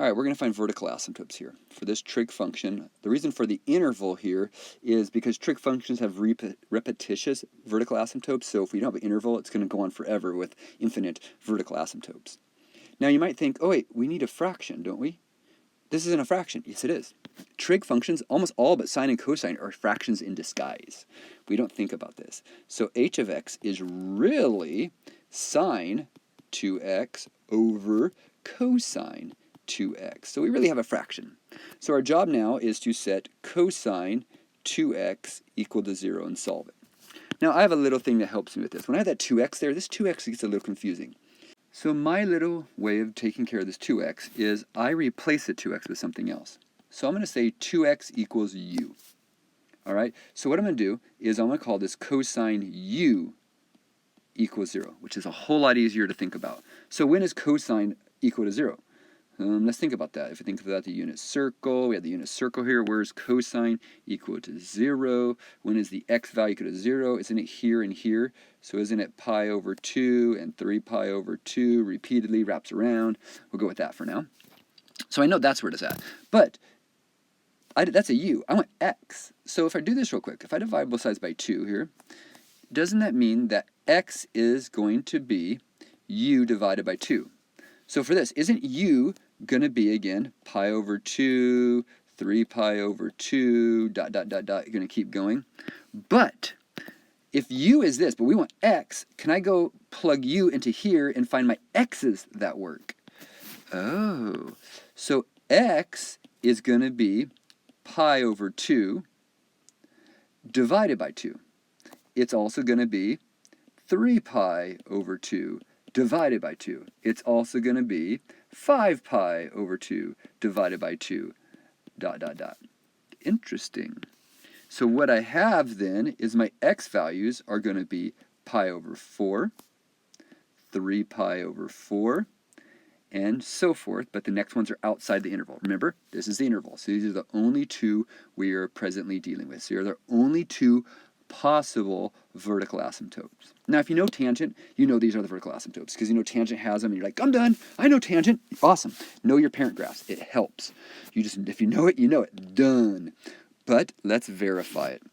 All right, we're going to find vertical asymptotes here for this trig function. The reason for the interval here is because trig functions have repetitious vertical asymptotes, so if we don't have an interval, it's going to go on forever with infinite vertical asymptotes. Now you might think, oh wait, we need a fraction, don't we? This isn't a fraction. Yes, it is. Trig functions, almost all but sine and cosine, are fractions in disguise. We don't think about this. So h of x is really sine 2x over cosine 2x. So we really have a fraction. So our job now is to set cosine 2x equal to 0 and solve it. Now I have a little thing that helps me with this. When I have that 2x there, this 2x gets a little confusing. So my little way of taking care of this 2x is I replace the 2x with something else. So I'm going to say 2x equals u. All right, so what I'm going to do is I'm going to call this cosine u equals 0, which is a whole lot easier to think about. So when is cosine equal to 0? Let's think about that. If we think about the unit circle, we have the unit circle here. Where's cosine equal to 0? When is the x value equal to 0? Isn't it here and here? So isn't it pi over 2 and 3 pi over 2 repeatedly wraps around? We'll go with that for now. So I know that's where it's at. But that's a u. I want x. So if I do this real quick, if I divide both sides by 2 here, doesn't that mean that x is going to be u divided by 2? So for this, isn't u going to be, again, pi over 2, 3 pi over 2, dot, dot, dot, dot, you're going to keep going. But if u is this, but we want x, can I go plug u into here and find my x's that work? Oh, so x is going to be pi over 2 divided by 2. It's also going to be 3 pi over 2 divided by 2. It's also going to be 5 pi over 2 divided by 2, dot, dot, dot. Interesting. So what I have then is my x values are going to be pi over 4, 3 pi over 4, and so forth, but the next ones are outside the interval. Remember, this is the interval, so these are the only two we are presently dealing with. So they're the only two possible vertical asymptotes. Now, if you know tangent, you know these are the vertical asymptotes, because you know tangent has them, and you're like, I'm done, I know tangent. Awesome. Know your parent graphs. It helps. If you know it, you know it. Done. But let's verify it.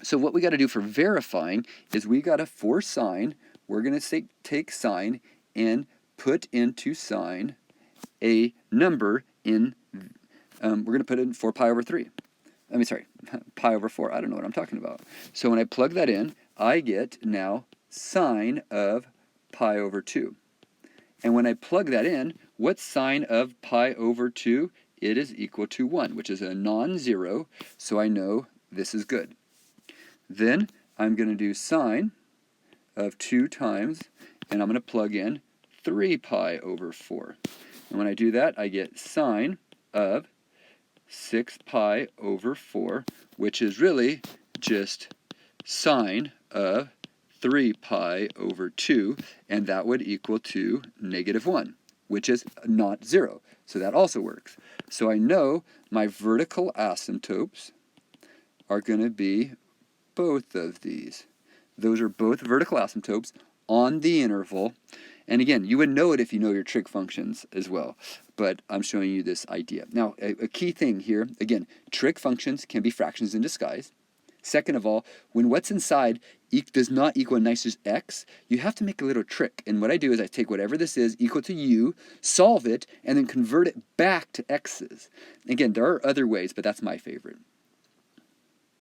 So what we got to do for verifying is we got to, for sine, we're going to take sine and put into sine a number in, we're going to put in 4 pi over 3. Pi over 4. I don't know what I'm talking about. So when I plug that in, I get now sine of pi over 2. And when I plug that in, what's sine of pi over 2? It is equal to 1, which is a non-zero, so I know this is good. Then I'm going to do sine of 2 times, and I'm going to plug in 3 pi over 4. And when I do that, I get sine of 6 pi over 4, which is really just sine of 3 pi over 2, and that would equal to -1, which is not 0. So that also works. So I know my vertical asymptotes are going to be both of these. Those are both vertical asymptotes on the interval. And again, you would know it if you know your trig functions as well, but I'm showing you this idea. Now, a key thing here, again, trig functions can be fractions in disguise. Second of all, when what's inside does not equal nice as x, you have to make a little trick. And what I do is I take whatever this is equal to u, solve it, and then convert it back to x's. Again, there are other ways, but that's my favorite.